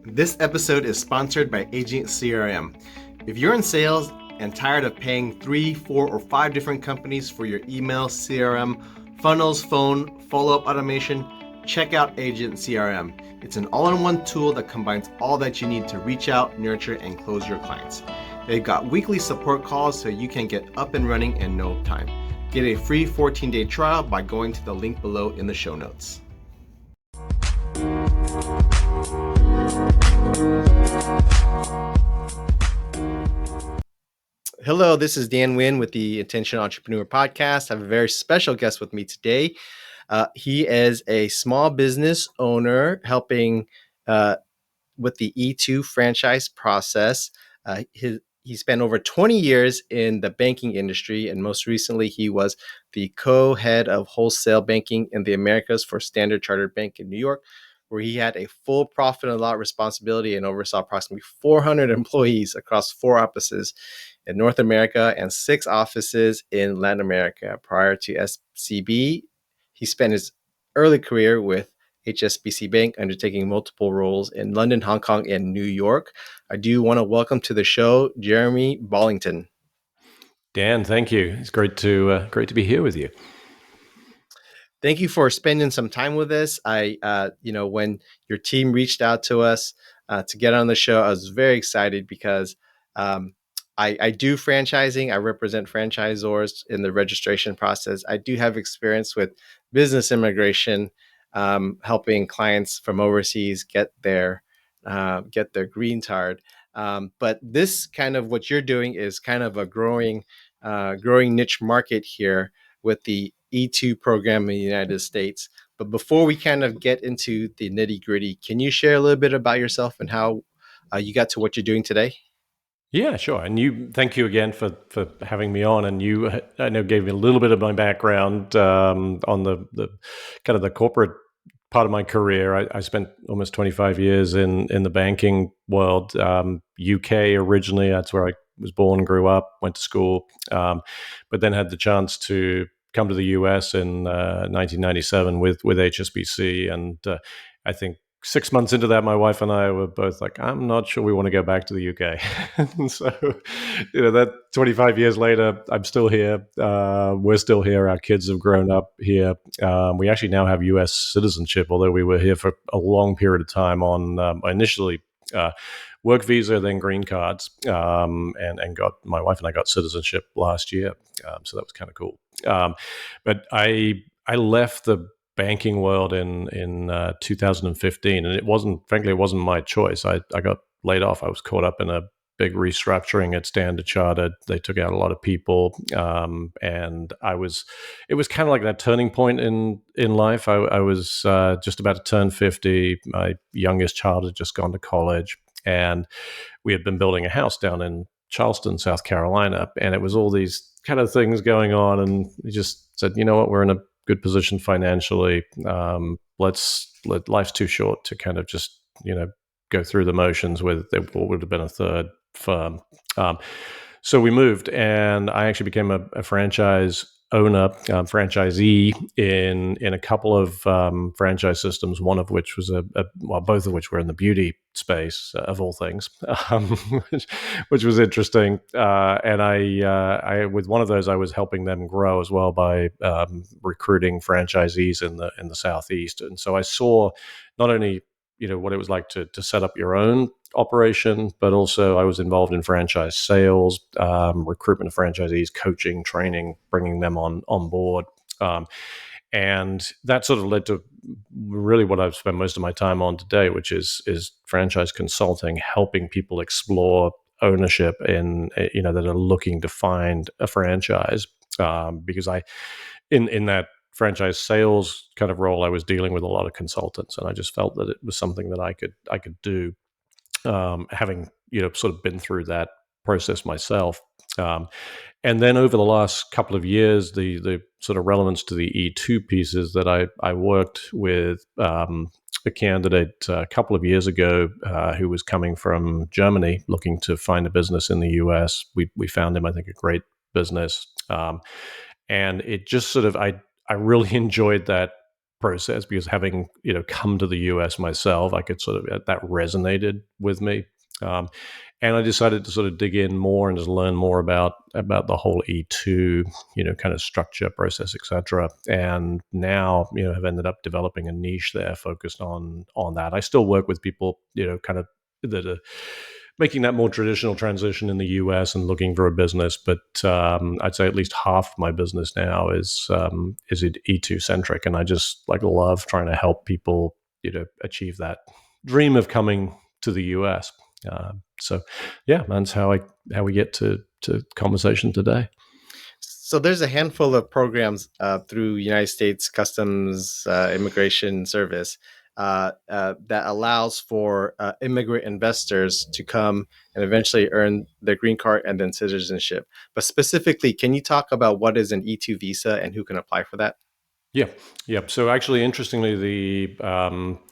This episode is sponsored by Agent CRM. If you're in sales and tired of paying 3, 4, or 5 different companies for your email, CRM, funnels, phone, follow-up automation, check out Agent CRM. It's an all-in-one tool that combines all that you need to reach out, nurture, and close your clients. They've got weekly support calls so you can get up and running in no time. Get a free 14-day trial by going to the link below in the show notes. Hello, this is Dan Nguyen with the Intentional Entrepreneur Podcast. I have a very special guest with me today. He is a small business owner helping with the E2 franchise process. He spent over 20 years in the banking industry, and most recently, he was the co-head of wholesale banking in the Americas for Standard Chartered Bank in New York, where he had a full profit and loss responsibility and oversaw approximately 400 employees across 4 offices in North America and 6 offices in Latin America. Prior to SCB, he spent his early career with HSBC Bank, undertaking multiple roles in London, Hong Kong, and New York. I do want to welcome to the show Jeremy Bollington. Dan, thank you. It's great to be here with you. Thank you for spending some time with us. When your team reached out to us to get on the show, I was very excited because I do franchising. I represent franchisors in the registration process. I do have experience with business immigration, helping clients from overseas get their green card. But this kind of what you're doing is kind of a growing niche market here with the E2 program in the United States. But before we kind of get into the nitty gritty, can you share a little bit about yourself and how you got to what you're doing today? Yeah, sure. And thank you again for having me on. And you, I know, gave me a little bit of my background on the kind of the corporate part of my career. I spent almost 25 years in the banking world, UK originally. That's where I was born and grew up, went to school, but then had the chance to come to the US in 1997 with HSBC. And I think 6 months into that, my wife and I were both like, I'm not sure we want to go back to the UK. And so, that 25 years later, I'm still here. We're still here. Our kids have grown up here. We actually now have US citizenship, although we were here for a long period of time on initially work visa, then green cards, and got my wife and I got citizenship last year. So that was kind of cool. But I left the banking world in 2015, and it wasn't my choice. I got laid off. I was caught up in a big restructuring at Standard Chartered. They took out a lot of people, and it was kind of like that turning point in life. I was just about to turn 50. My youngest child had just gone to college, and we had been building a house down in Charleston, South Carolina, and it was all these kind of things going on, and we just said, you know what, we're in a good position financially. Life's too short to kind of just, go through the motions with what would have been a third firm. So we moved, and I actually became a franchise owner, franchisee in a couple of franchise systems. One of which was both of which were in the beauty space, of all things, which was interesting. And I with one of those, I was helping them grow as well by recruiting franchisees in the Southeast. And so I saw not only what it was like to set up your own operation, but also I was involved in franchise sales, recruitment of franchisees, coaching, training, bringing them on board. And that sort of led to really what I've spent most of my time on today, which is franchise consulting, helping people explore ownership that are looking to find a franchise. Because in that franchise sales kind of role, I was dealing with a lot of consultants, and I just felt that it was something that I could do, having sort of been through that process myself. And then over the last couple of years, the sort of relevance to the E2 pieces that I worked with a candidate a couple of years ago who was coming from Germany looking to find a business in the US. We found him, I think, a great business. And it just sort of, I really enjoyed that process, because having come to the US myself, I could sort of that resonated with me. Um, and I decided to sort of dig in more and just learn more about the whole E2, kind of structure, process, etc. And now, have ended up developing a niche there focused on that. I still work with people, kind of that are making that more traditional transition in the US and looking for a business. But I'd say at least half my business now is E2 centric, and I just like love trying to help people, achieve that dream of coming to the US. So, yeah, that's how we get to conversation today. So there's a handful of programs through United States Customs Immigration Service that allows for immigrant investors to come and eventually earn their green card and then citizenship. But specifically, can you talk about what is an E2 visa and who can apply for that? Yeah, yeah. So actually, interestingly, the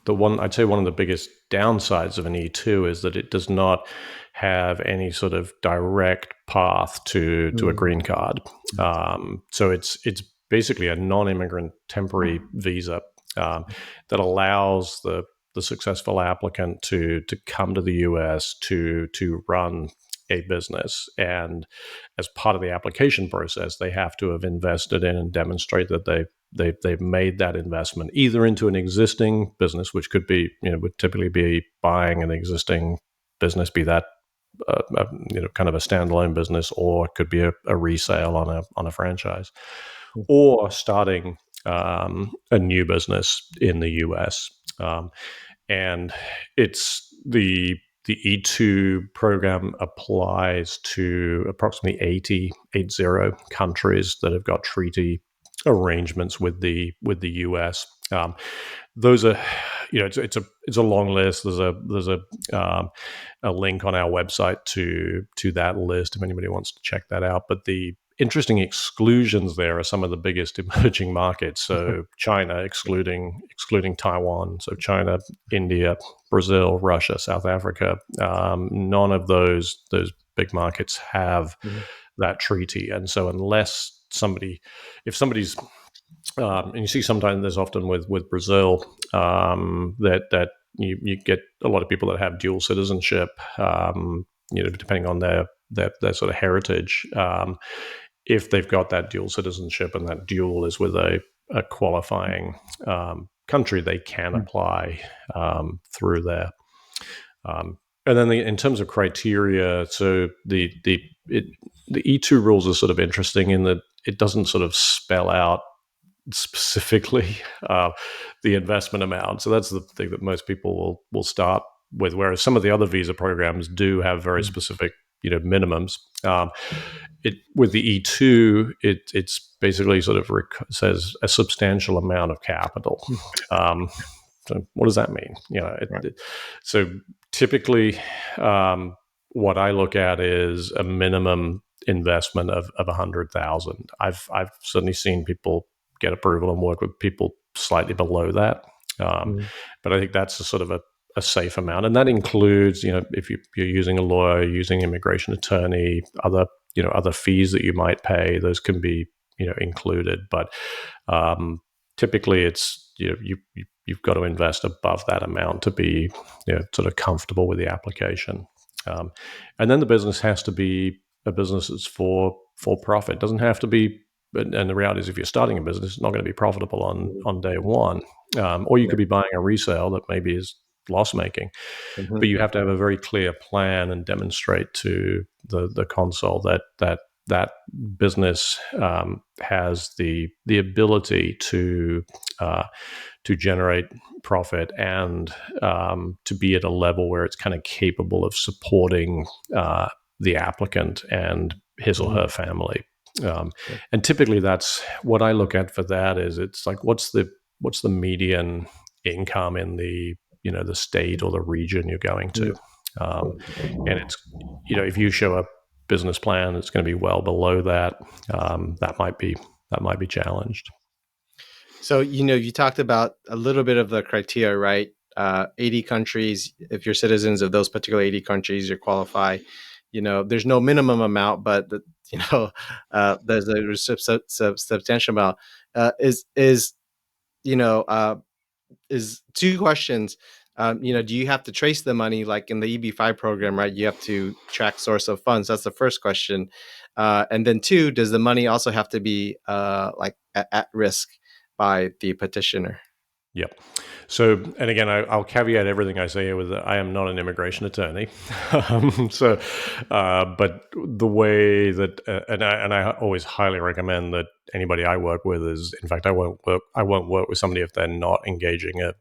one I'd say one of the biggest downsides of an E2 is that it does not have any sort of direct path to a Mm, green card. So it's basically a non-immigrant temporary visa that allows the successful applicant to come to the US to run a business. And as part of the application process, they have to have invested in and demonstrate that they've made that investment either into an existing business, which could be, would typically be buying an existing business, be that kind of a standalone business, or it could be a resale on a franchise, mm, or starting a new business in the US. And it's the E2 program applies to approximately 80 countries that have got treaty arrangements with the US. Those are, it's a long list. There's a link on our website to that list if anybody wants to check that out. But the interesting exclusions there are some of the biggest emerging markets. So China, excluding Taiwan. So China, India, Brazil, Russia, South Africa. None of those big markets have mm, that treaty, and so if somebody's and you see sometimes there's often with Brazil that you get a lot of people that have dual citizenship, depending on their sort of heritage. If they've got that dual citizenship and that dual is with a qualifying country, they can mm, apply through there. And then in terms of criteria, so the E2 rules are sort of interesting in that it doesn't sort of spell out specifically the investment amount. So that's the thing that most people will start with. Whereas some of the other visa programs do have very mm, specific, minimums. It with the E2, it's basically sort of says a substantial amount of capital. mm. Um, so what does that mean? Right. So typically, what I look at is a minimum investment of 100,000. I've certainly seen people get approval and work with people slightly below that, Mm, but I think that's a sort of a safe amount, and that includes, if you're using a lawyer, using immigration attorney, other fees that you might pay, those can be included, but typically it's you've got to invest above that amount to be sort of comfortable with the application. And then the business has to be a business that's for profit. It doesn't have to be, and the reality is, if you're starting a business, it's not going to be profitable mm, on day one. Or you yeah. could be buying a resale that maybe is loss making, Mhm, but you have to have a very clear plan and demonstrate to the console that business has the ability to generate profit and to be at a level where it's kind of capable of supporting the applicant and his or mhm, her family. Um, yeah, and typically, that's what I look at for that. Is it's like what's the median income in the state or the region you're going to, mm. and it's if you show a business plan, it's going to be well below that. That might be challenged. So, you talked about a little bit of the criteria, right? 80 countries, if you're citizens of those particular 80 countries, you qualify. There's no minimum amount, but you know, there's a substantial amount. Is you know, is two questions. Do you have to trace the money like in the EB-5 program, right? You have to track source of funds. That's the first question. And then two, does the money also have to be like at risk by the petitioner? Yep. So, and again, I'll caveat everything I say with that I am not an immigration attorney. But the way that, and I always highly recommend that anybody I work with is, in fact, I won't work with somebody if they're not engaging a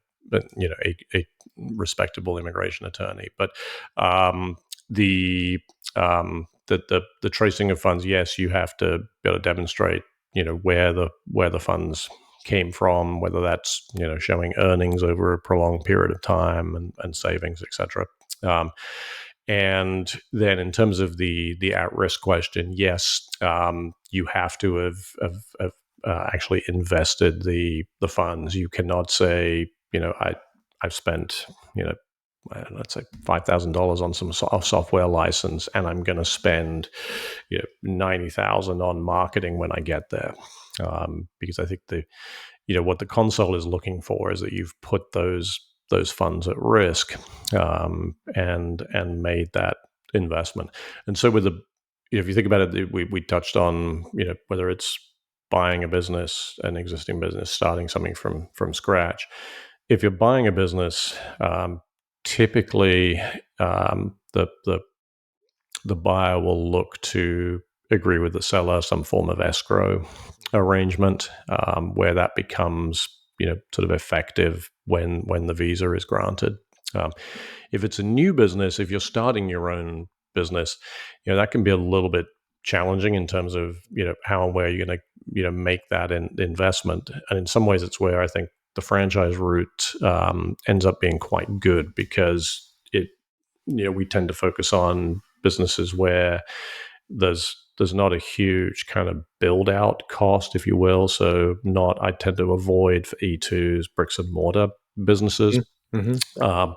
respectable immigration attorney. But the the tracing of funds, yes, you have to be able to demonstrate, where the funds came from, whether that's showing earnings over a prolonged period of time and savings, etc. Um, and then in terms of the at risk question, yes, you have to have actually invested the funds. You cannot say I've spent let's say $5,000 on some software license, and I'm going to spend 90,000 on marketing when I get there, because I think what the console is looking for is that you've put those funds at risk, and made that investment. And so with the if you think about it, we touched on whether it's buying a business, an existing business, starting something from scratch. If you're buying a business, typically the buyer will look to agree with the seller some form of escrow arrangement, where that becomes sort of effective when the visa is granted. Um, if it's a new business, if you're starting your own business, that can be a little bit challenging in terms of how and where you're going to make that investment. And in some ways, it's where I think the franchise route ends up being quite good, because we tend to focus on businesses where there's not a huge kind of build out cost, if you will. So I tend to avoid for E2s bricks and mortar businesses, Mm-hmm. um,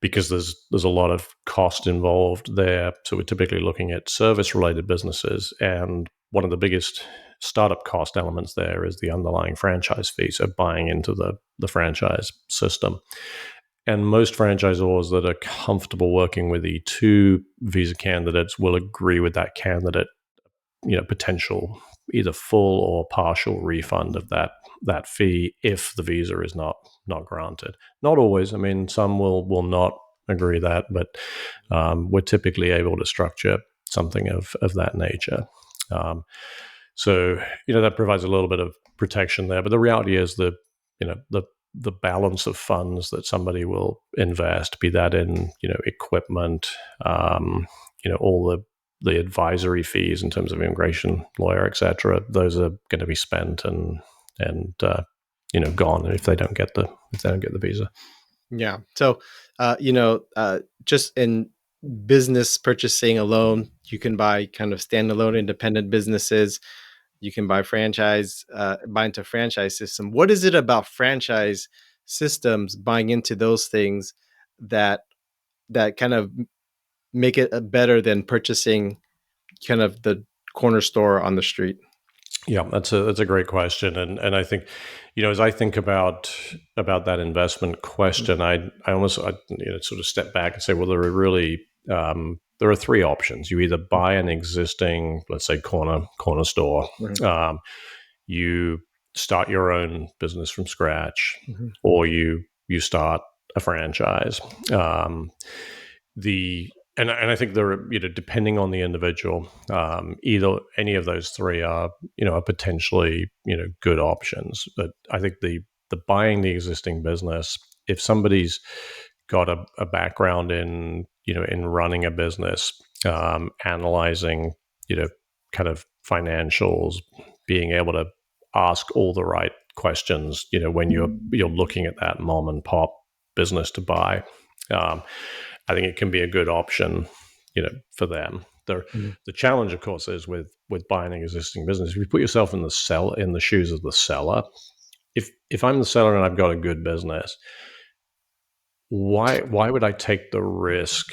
because there's a lot of cost involved there. So we're typically looking at service related businesses, and one of the biggest startup cost elements there is the underlying franchise fee. So buying into the franchise system. And most franchisors that are comfortable working with E2 visa candidates will agree with that candidate, potential either full or partial refund of that fee if the visa is not granted. Not always. I mean, some will not agree that, but we're typically able to structure something of that nature. So that provides a little bit of protection there. But the reality is the balance of funds that somebody will invest, be that in equipment, all the advisory fees in terms of immigration lawyer, etc. Those are going to be spent and gone if they don't get the visa. Yeah. So, just in business purchasing alone, you can buy kind of standalone independent businesses. You can buy into franchise system. What is it about franchise systems buying into those things that kind of make it better than purchasing kind of the corner store on the street? Yeah, that's a great question, and I think, as I think about that investment question, I almost sort of step back and say, well, there are three options. You either buy an existing, let's say, corner store, Mhm. you start your own business from scratch, Mhm. or you start a franchise. The and I think there are, depending on the individual, either any of those three are are potentially good options. But I think the buying the existing business, if somebody's got a background in running a business, analyzing kind of financials, being able to ask all the right questions, when you're looking at that mom and pop business to buy. Um, I think it can be a good option, for them. Mhm. The challenge, of course, is with buying an existing business. If you put yourself in the shoes of the seller, if I'm the seller and I've got a good business, why would I take the risk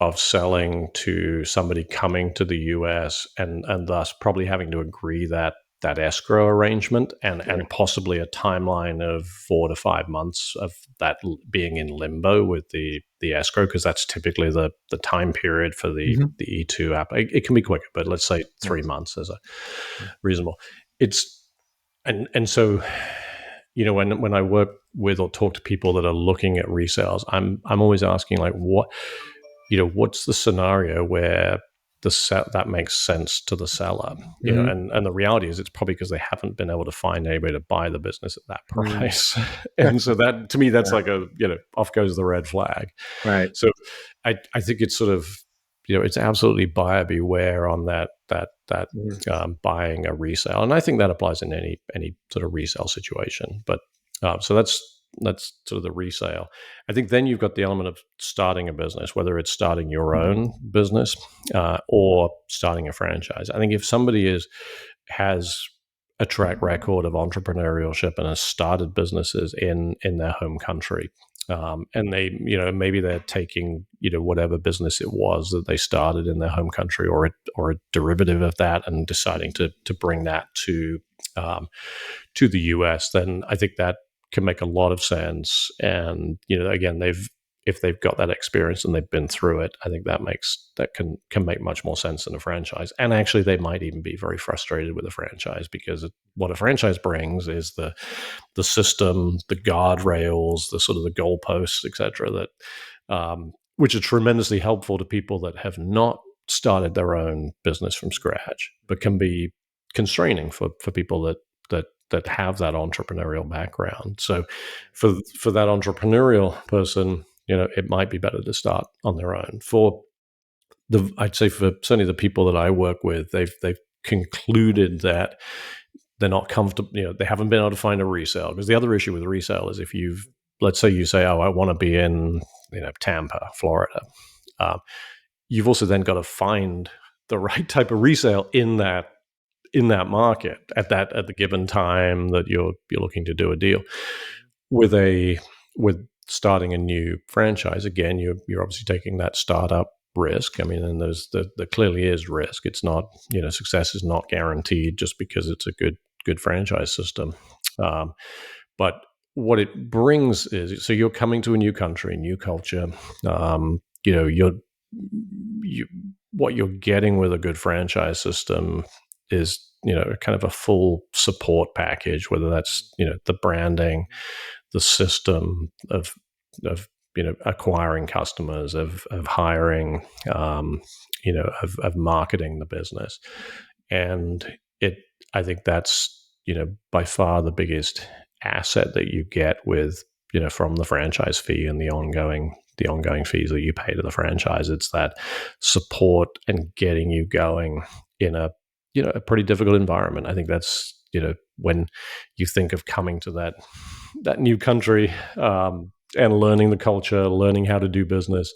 of selling to somebody coming to the US and thus probably having to agree that that escrow arrangement Sure. and possibly a timeline of 4 to 5 months of that being in limbo with the escrow, because that's typically the time period for Hmm. the E2 app. It can be quicker, but let's say Right. 3 months as a reasonable. It's and so when I work with or talk to people that are looking at resales, I'm always asking like what's the scenario where that makes sense to the seller, Hmm. and the reality is it's probably because they haven't been able to find anybody to buy the business at that Mm. price. And so that, to me, that's Yeah. like off goes the red flag. Right. So I think it's sort of, it's absolutely buyer beware on that Mhm. buying a resale, and I think that applies in any sort of resale situation. But so that's sort of the resale. I think then you've got the element of starting a business, whether it's starting your own business or starting a franchise. I think if somebody has a track record of entrepreneurship and has started businesses in their home country, and they, maybe they're taking, whatever business it was that they started in their home country, or a derivative of that, and deciding to bring that um, to the US, then I think that can make a lot of sense. And again, if they've got that experience and they've been through it, I think that can make much more sense than a franchise. And actually, they might even be very frustrated with a franchise, because what a franchise brings is the system, the guardrails, the sort of the goalposts, etc. That which are tremendously helpful to people that have not started their own business from scratch, but can be constraining for people that have that entrepreneurial background. So for that entrepreneurial person, it might be better to start on their own. I'd say for certainly the people that I work with, they've concluded that they're not comfortable. They haven't been able to find a resale, because the other issue with resale is, if let's say you say, oh, I want to be in Tampa, Florida. Um, you've also then got to find the right type of resale in that market at the given time that you're looking to do a deal. With starting a new franchise, again, you're obviously taking that startup risk. I mean, and there clearly is risk. It's not, success is not guaranteed just because it's a good franchise system. Um, but what it brings is, so you're coming to a new country, new culture. You what you're getting with a good franchise system is, kind of a full support package, whether that's, the branding, the system of acquiring customers, of hiring, of marketing the business. And I think that's, by far the biggest asset that you get with, from the franchise fee and the ongoing fees that you pay to the franchise. It's that support and getting you going in a pretty difficult environment. I think that's, when you think of coming to that new country, and learning the culture, learning how to do business.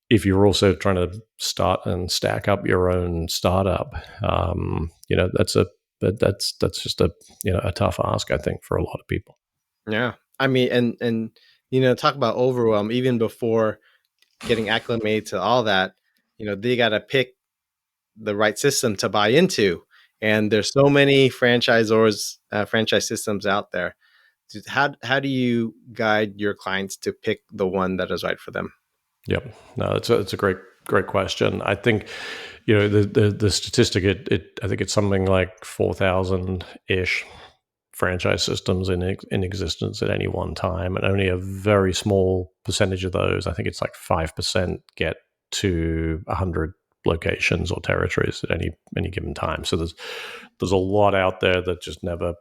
If you're also trying to start and stack up your own startup, that's just a tough ask, I think, for a lot of people. Yeah. I mean, and talk about overwhelm. Even before getting acclimated to all that, they got to pick the right system to buy into. And there's so many franchisors, franchise systems out there. How do you guide your clients to pick the one that is right for them? Yep. No, it's a great question. I think, the statistic, I think it's something like 4,000 ish franchise systems in existence at any one time, and only a very small percentage of those, I think it's like 5%, get to 100 locations or territories at any given time. So there's a lot out there that just never,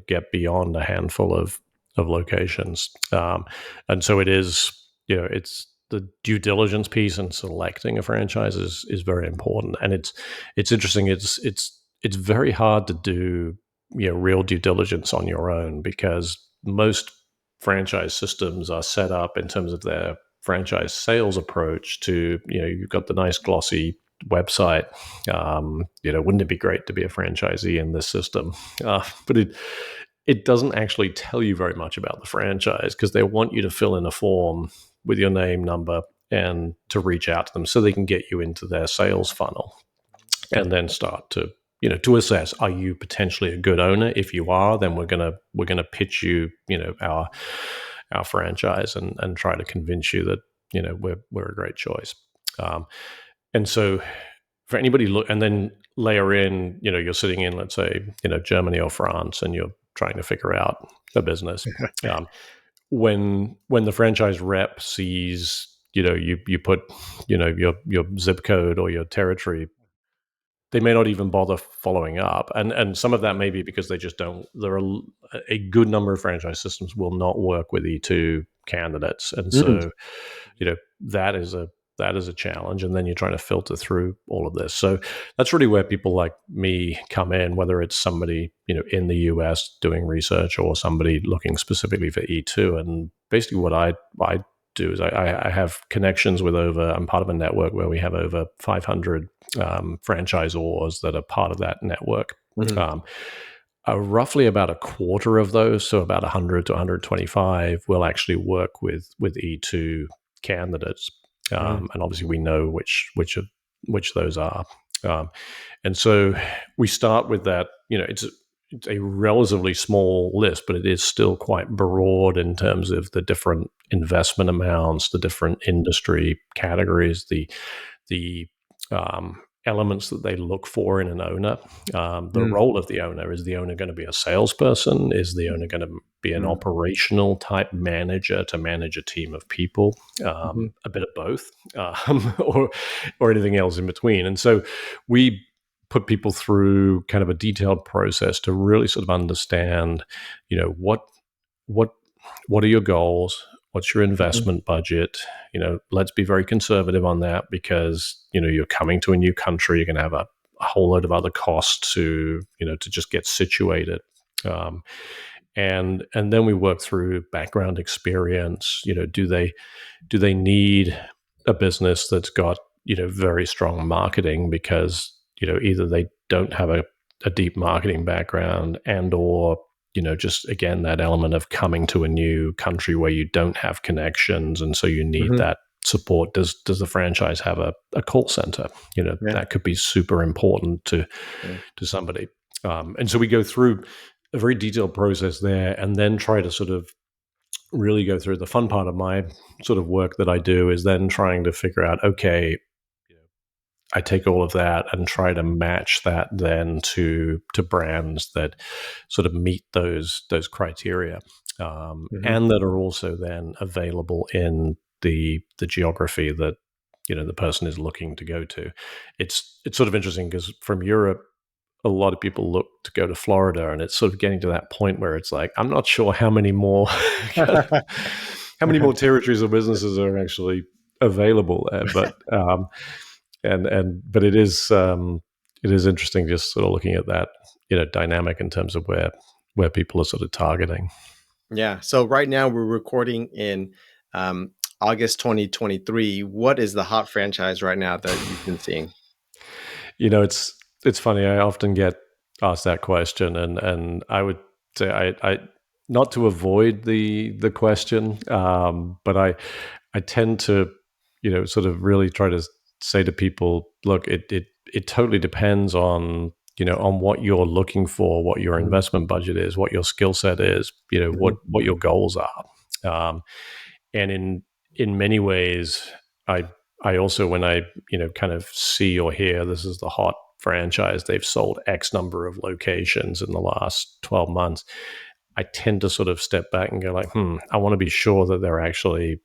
get beyond a handful of locations. And so it is, it's the due diligence piece, and selecting a franchise is very important. And it's interesting. It's very hard to do, real due diligence on your own, because most franchise systems are set up in terms of their franchise sales approach to, you've got the nice glossy website. Wouldn't it be great to be a franchisee in this system? But it doesn't actually tell you very much about the franchise, because they want you to fill in a form with your name, number, and to reach out to them so they can get you into their sales funnel, and then start to to assess, are you potentially a good owner? If you are, then we're gonna pitch you, our franchise and try to convince you that we're a great choice. Um, and so for anybody look, and then layer in, you're sitting in, let's say, Germany or France, and you're trying to figure out a business. Um, when the franchise rep sees, you put, your zip code or your territory, they may not even bother following up, and some of that may be because they just don't. There are a good number of franchise systems will not work with E2 candidates, and Mm, so that is a challenge. And then you're trying to filter through all of this. So that's really where people like me come in, whether it's somebody in the US doing research or somebody looking specifically for E2. And basically what I do is I have connections with I'm part of a network where we have over 500 franchisors that are part of that network. mhm, Um, roughly about a quarter of those, so about 100 to 125, will actually work with E2 candidates, mhm, and obviously we know which those are. Um, and so we start with that. It's a relatively small list, but it is still quite broad in terms of the different investment amounts, the different industry categories, the elements that they look for in an owner. The mm, role of the owner, is the owner going to be a salesperson? Is the owner going to be an mm, operational type manager to manage a team of people? mhm, A bit of both, or anything else in between. And so we put people through kind of a detailed process to really sort of understand, what what are your goals? What's your mhm, investment budget? Let's be very conservative on that, because you're coming to a new country. You're going to have a whole load of other costs to just get situated. Um, and then we work through background experience. Do they need a business that's got very strong marketing, because either they don't have a deep marketing background, and or just again that element of coming to a new country where you don't have connections, and so you need mhm. that support. Does the franchise have a call center? Yeah, That could be super important yeah. to somebody. And so we go through a very detailed process there, and then try to sort of really go through. The fun part of my sort of work that I do is then trying to figure out, okay, I take all of that and try to match that then to brands that sort of meet those criteria, Mhm, and that are also then available in the geography that the person is looking to go to. It's sort of interesting, because from Europe, a lot of people look to go to Florida, and it's sort of getting to that point where it's like, I'm not sure how many more how many more territories or businesses are actually available there. But it is interesting, just sort of looking at that dynamic in terms of where people are sort of targeting. Yeah. So right now we're recording in um, August 2023. What is the hot franchise right now that you've been seeing? It's funny. I often get asked that question, and I would say, I not to avoid the question, but I tend to sort of really try to say to people, look, it totally depends on on what you're looking for, what your Mhm, investment budget is, what your skill set is, mhm, what your goals are. And in many ways, I I also, when I kind of see or hear this is the hot franchise, they've sold X number of locations in the last 12 months, I tend to sort of step back and go like, I want to be sure that they're actually,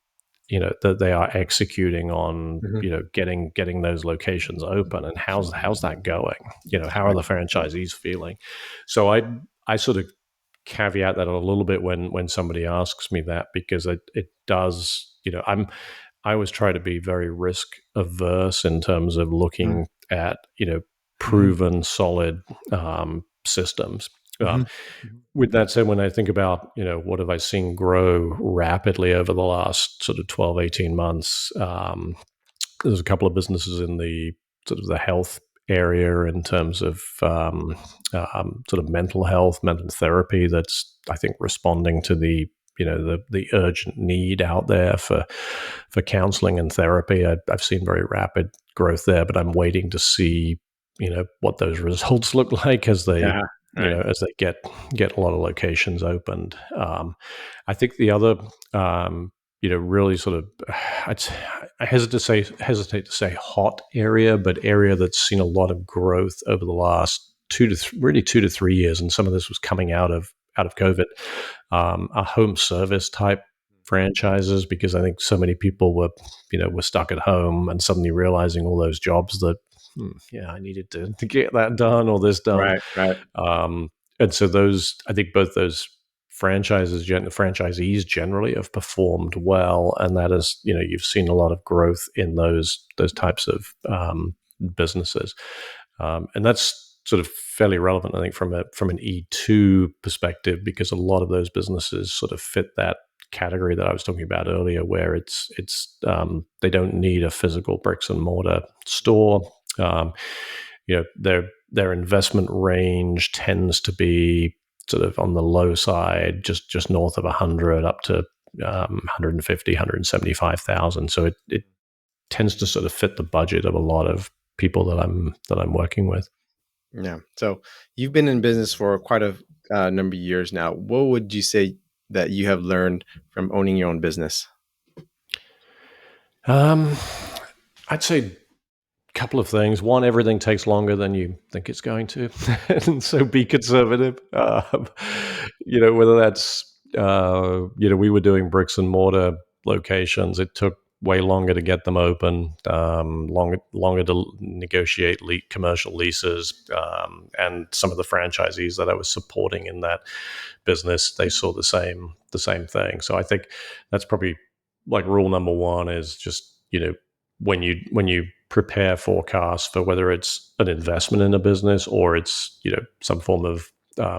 that they are executing on, mhm. getting those locations open, and how's that going? How are Right. the franchisees feeling? So I sort of caveat that a little bit when somebody asks me that, because it does, I always try to be very risk averse in terms of Mhm, looking at mhm, proven solid systems. mhm, With that said, when I think about what have I seen grow rapidly over the last sort of 12, 18 months, there's a couple of businesses in the sort of the health area, in terms of sort of mental health, mental therapy, that's, I think, responding to the urgent need out there for counseling and therapy. I've seen very rapid growth there, but I'm waiting to see what those results look like as they Yeah. Right. as they get a lot of locations opened. I think the other really sort of I'd, I hesitate to say hot area, but area that's seen a lot of growth over the last 2 to 3 years, and some of this was coming out of COVID, are home service type franchises, because I think so many people were stuck at home and suddenly realizing all those jobs that yeah, I needed to get that done or this done. Right. Right. Um, and so I think both those franchisees generally have performed well, and that is, you've seen a lot of growth in those types of businesses, and that's sort of fairly relevant, I think, from an E2 perspective, because a lot of those businesses sort of fit that category that I was talking about earlier, where they don't need a physical bricks and mortar store. Um, their investment range tends to be sort of on the low side, just north of 100 up to 150, 175,000. So it tends to sort of fit the budget of a lot of people that I'm working with. Yeah. So you've been in business for quite a number of years now. What would you say that you have learned from owning your own business? Um, I'd say couple of things. One, everything takes longer than you think it's going to, and so be conservative. Whether that's we were doing bricks and mortar locations. It took way longer to get them open, longer to negotiate commercial leases, and some of the franchisees that I was supporting in that business, they saw the same thing. So I think that's probably like rule number one, is just when you prepare forecasts for whether it's an investment in a business or it's some form of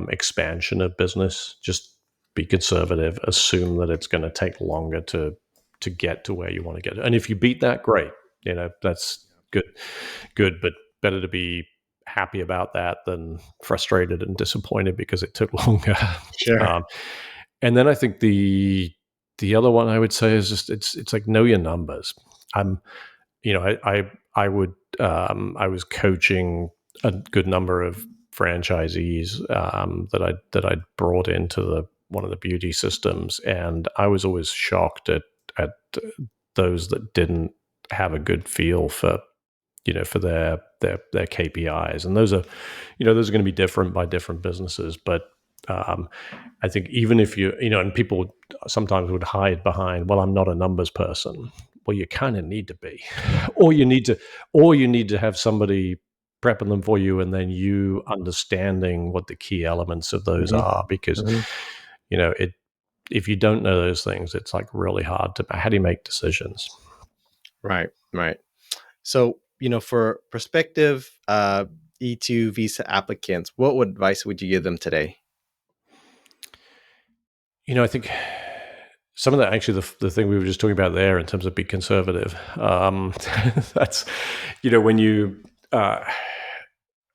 expansion of business, just be conservative. Assume that it's going to take longer to get to where you want to get. And if you beat that, great. That's good, but better to be happy about that than frustrated and disappointed because it took longer. Sure. um, and then I think the other one I would say is just it's like, know your numbers. I'm I was coaching a good number of franchisees that I'd brought into one of the beauty systems, and I was always shocked at those that didn't have a good feel for their KPIs, and those are going to be different by different businesses, but I think even if and people sometimes would hide behind, well, I'm not a numbers person. Well, you kind of need to be, or you need to have somebody prepping them for you, and then you understanding what the key elements of those Hmm. are, because Hmm. it if you don't know those things, it's like really hard to. How do you make decisions? Right. Right. So, for prospective E2 visa applicants, what advice would you give them today? I think some of that, actually, the thing we were just talking about there in terms of be conservative. That's when you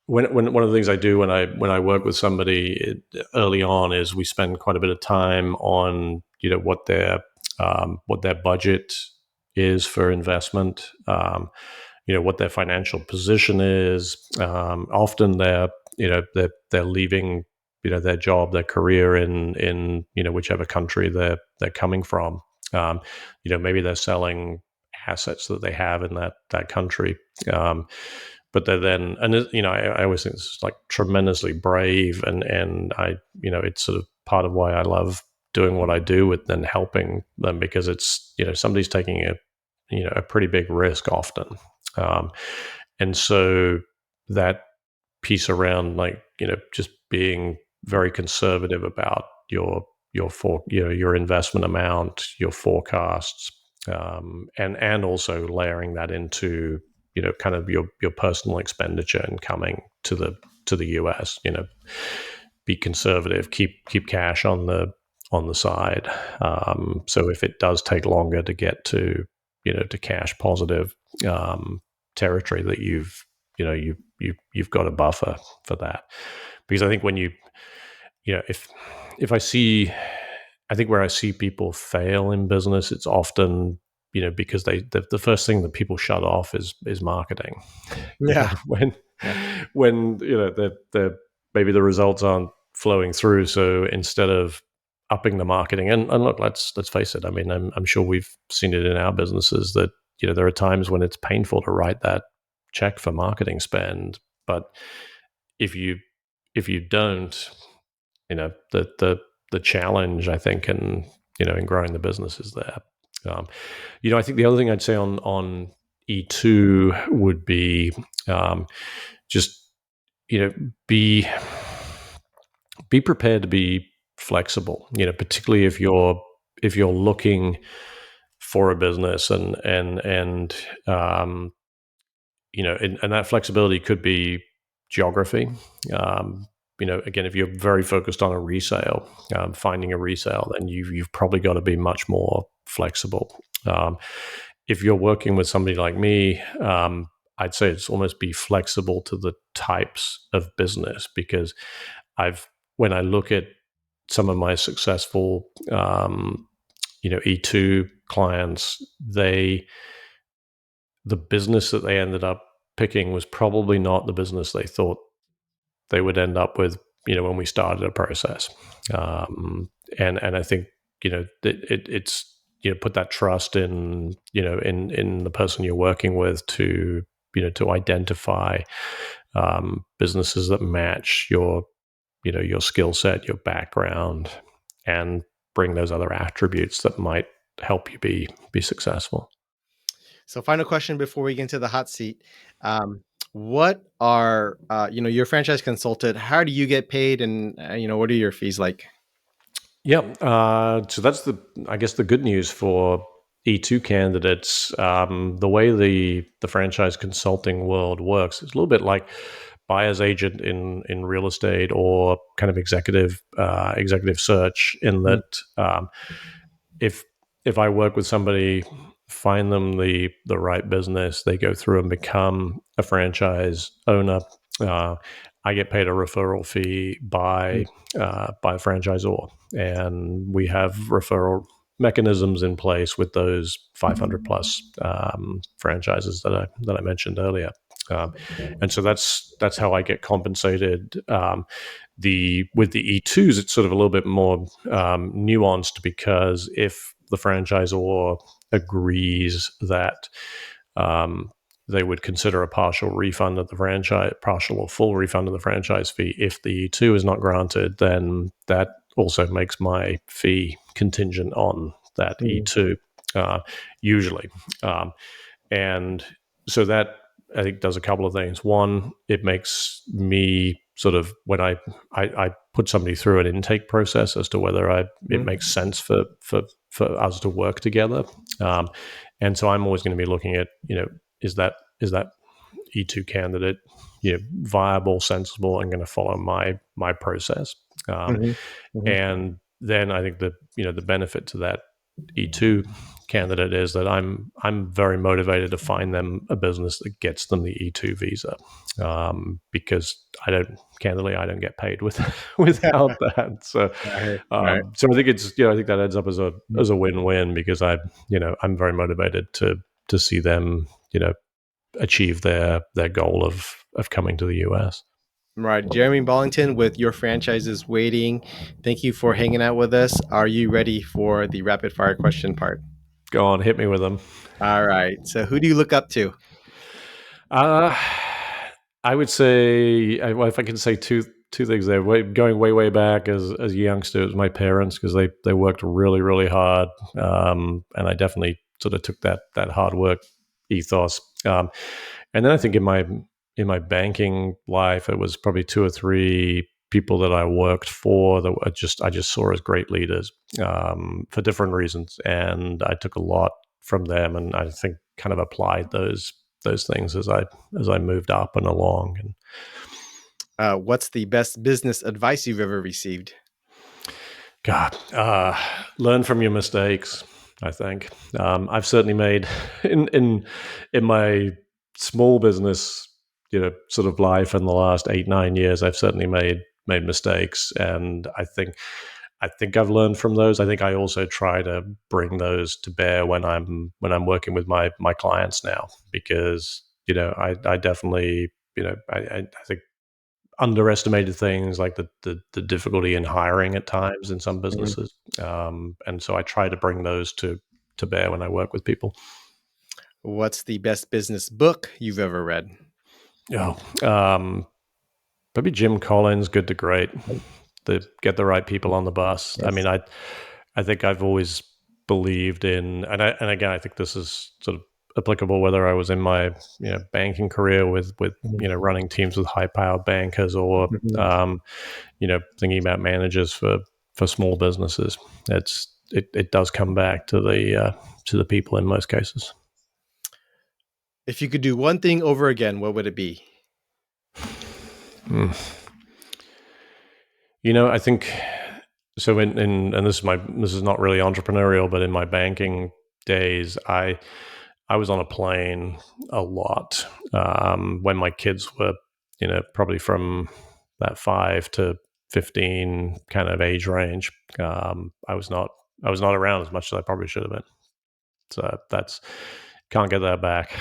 when one of the things I do when I work with somebody early on is we spend quite a bit of time on what their budget is for investment, what their financial position is. Often they're leaving their job, their career in whichever country they're coming from. Um, Maybe they're selling assets that they have in that country. But they're then, and I always think it's like tremendously brave, and it's sort of part of why I love doing what I do with then helping them, because it's somebody's taking a pretty big risk often, um, and so that piece around, like, just being very conservative about your investment amount, your forecasts, and also layering that into kind of your personal expenditure and coming to the US. Be conservative, keep cash on the side. So if it does take longer to get to cash positive territory, that you've got a buffer for that. Because I think when if I think where I see people fail in business, it's often because the first thing that people shut off is marketing. Yeah. When Yeah. when the maybe the results aren't flowing through. So instead of upping the marketing, and look, let's face it. I mean, I'm sure we've seen it in our businesses that there are times when it's painful to write that check for marketing spend, but if you don't, the challenge, I think, in growing the business is there. Um, I think the other thing I'd say on E2 would be just you know be be prepared to be flexible. Particularly if you're looking for a business, and and that flexibility could be geography. Again, if you're very focused on a resale, finding a resale, then you've probably got to be much more flexible. If you're working with somebody like me, I'd say it's almost be flexible to the types of business, because when I look at some of my successful, E2 clients, the business that they ended up picking was probably not the business they thought they would end up with, when we started a process. And I think, it's, put that trust in, in the person you're working with to, to identify businesses that match your skill set, your background, and bring those other attributes that might help you be successful. So, final question before we get into the hot seat. What are your franchise consultant? How do you get paid, and what are your fees like? Yeah. So that's I guess, the good news for E2 candidates. The way the franchise consulting world works is a little bit like buyer's agent in real estate, or kind of executive search, in Mm, that if I work with somebody, find them the right business, they go through and become a franchise owner. Uh, I get paid a referral fee mm, by a franchisor, and we have referral mechanisms in place with those 500 plus franchises that I mentioned earlier. And so that's how I get compensated. The With the E2s, it's sort of a little bit more nuanced, because if the franchisor agrees that they would consider a partial refund of the partial or full refund of the franchise fee. If the E2 is not granted, then that also makes my fee contingent on that mm, E2, uh, usually. Um, and so that, I think, does a couple of things. One, it makes me sort of, when I put somebody through an intake process as to whether it mm. makes sense for us to work together. Um, and so I'm always going to be looking at, is that E2 candidate, viable, sensible, and going to follow my process. Um, Mhm, mhm. and then I think that, the benefit to that E2 candidate is that I'm very motivated to find them a business that gets them the E2 visa, because I don't get paid without that. So Right, right. so I think I think that ends up as a Mm. win-win, because I'm very motivated to see them achieve their goal of coming to the US. Right. Jeremy Bollington with Your Franchise is Waiting. Thank you for hanging out with us. Are you ready for the rapid fire question part? Go on, hit me with them. All right. So, who do you look up to? Uh, I would say, well, if I can say two things there. Going way back as a youngster, it was my parents, because they worked really hard, and I definitely sort of took that hard work ethos. And then I think in my banking life, it was probably two or three people that I worked for that I just saw as great leaders, for different reasons, and I took a lot from them, and I think kind of applied those things as I moved up and along. And What's the best business advice you've ever received? God, learn from your mistakes. I think I've certainly made in my small business, sort of life in the last 8-9 years. I've certainly made mistakes, and I think I've learned from those. I think I also try to bring those to bear when I'm working with my clients now, because I definitely I think underestimated things like the difficulty in hiring at times in some Mhm. businesses, and so I try to bring those to bear when I work with people. What's the best business book you've ever read? Oh, maybe Jim Collins, Good to Great. The Get the Right People on the Bus. I Yes. mean, I think I've always believed in, and again, I think this is sort of applicable whether I was in my banking career with Mhm. running teams with high powered bankers or Mhm. um, thinking about managers for small businesses. It does come back to the people in most cases. If you could do one thing over again, what would it be? Hmm. I think so. And this is not really entrepreneurial, but in my banking days, I was on a plane a lot when my kids were, probably from that 5 to 15 kind of age range. I was not around as much as I probably should have been. So that's can't get that back.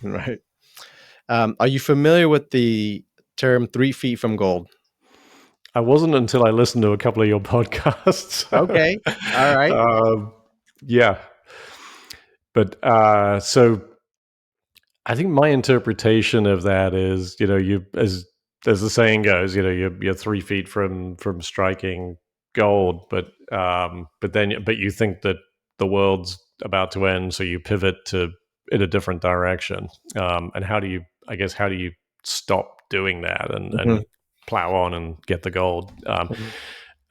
Right. Are you familiar with the term 3 feet from gold? I wasn't until I listened to a couple of your podcasts. Okay. All right. um, yeah, but so I think my interpretation of that is, you as the saying goes, you're 3 feet from striking gold, but you think that the world's about to end, so you pivot to in a different direction. And how do you stop doing that and Mhm. plow on and get the gold? Mhm.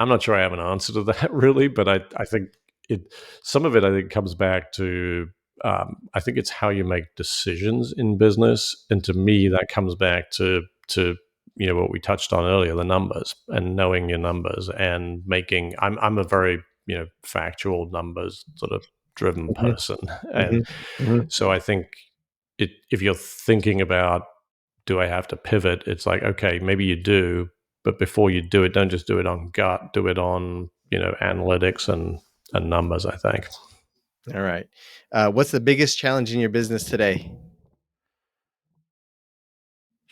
I'm not sure I have an answer to that really, but I think it some of it I think comes back to I think it's how you make decisions in business, and to me, that comes back to what we touched on earlier, the numbers and knowing your numbers and making. I'm a very factual numbers sort of driven Mhm. person, and Mhm. Mhm. so I think if you're thinking about do I have to pivot, it's like okay, maybe you do, but before you do it, don't just do it on gut, do it on analytics and numbers. I think. All right. What's the biggest challenge in your business today?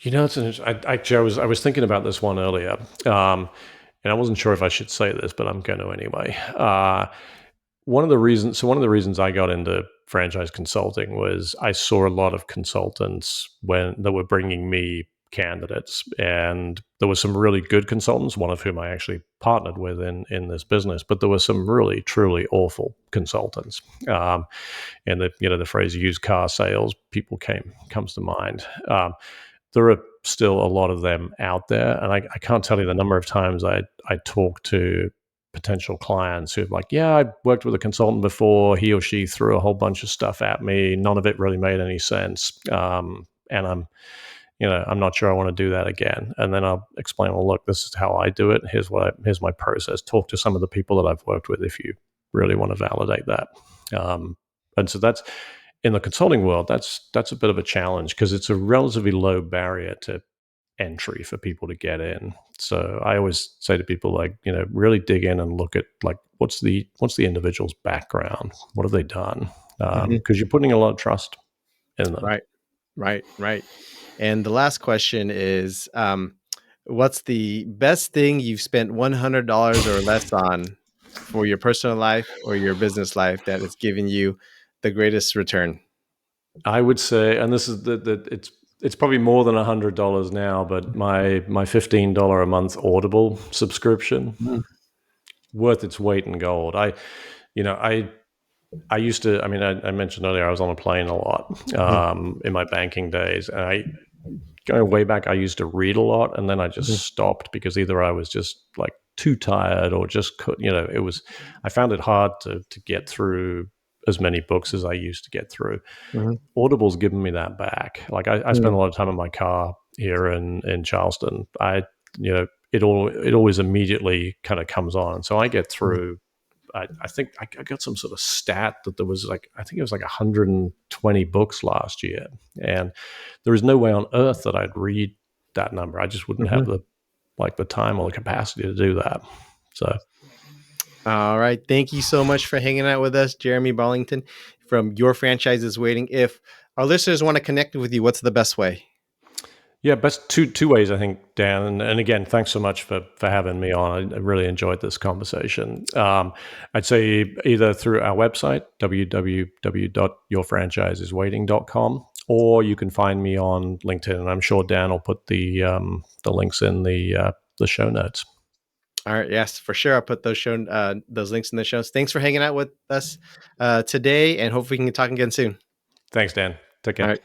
It's actually I was thinking about this one earlier, and I wasn't sure if I should say this, but I'm going to anyway. One of the reasons I got into franchise consulting was I saw a lot of consultants when they were bringing me candidates, and there were some really good consultants, one of whom I actually partnered with in this business, but there were some really truly awful consultants. And the phrase "used car sales" people comes to mind. There are still a lot of them out there, and I can't tell you the number of times I talk to potential clients who are like, yeah, I worked with a consultant before. He or she threw a whole bunch of stuff at me. None of it really made any sense. And I'm not sure I want to do that again. And then I'll explain, well, look, this is how I do it. Here's my process. Talk to some of the people that I've worked with if you really want to validate that. And so that's in the consulting world. That's a bit of a challenge because it's a relatively low barrier to entry for people to get in. So I always say to people like, really dig in and look at like what's the individual's background, what have they done, Mhm. because you're putting a lot of trust in them. Right. Right. Right. And the last question is, what's the best thing you've spent $100 or less on for your personal life or your business life that has given you the greatest return? I would say, and this is that it's probably more than $100 now, but my $15 a month Audible subscription Mhm. worth its weight in gold. You know, I used to. I mean, I mentioned earlier I was on a plane a lot Mhm. in my banking days, and going way back, I used to read a lot, and then I just Mhm. stopped because either I was just like too tired or just could, it was. I found it hard to get through as many books as I used to get through. Mhm. Audible's given me that back. Like I spend Mhm. a lot of time in my car here in Charleston. It always immediately kind of comes on, and so I get Mhm. through. I think I got some sort of stat that there was like I think it was like 120 books last year, and there is no way on earth that I'd read that number. I just wouldn't have Mhm. the time or the capacity to do that. So All right. Thank you so much for hanging out with us, Jeremy Bollington from Your Franchise is Waiting. If our listeners want to connect with you, what's the best way? Yeah, best two ways, I think, Dan. And again, thanks so much for having me on. I really enjoyed this conversation. I'd say either through our website, www.yourfranchiseswaiting.com, or you can find me on LinkedIn. And I'm sure Dan will put the links in the show notes. All right. Yes, for sure. I'll put those links in the shows. Thanks for hanging out with us today, and hopefully we can talk again soon. Thanks, Dan. Take All care. right.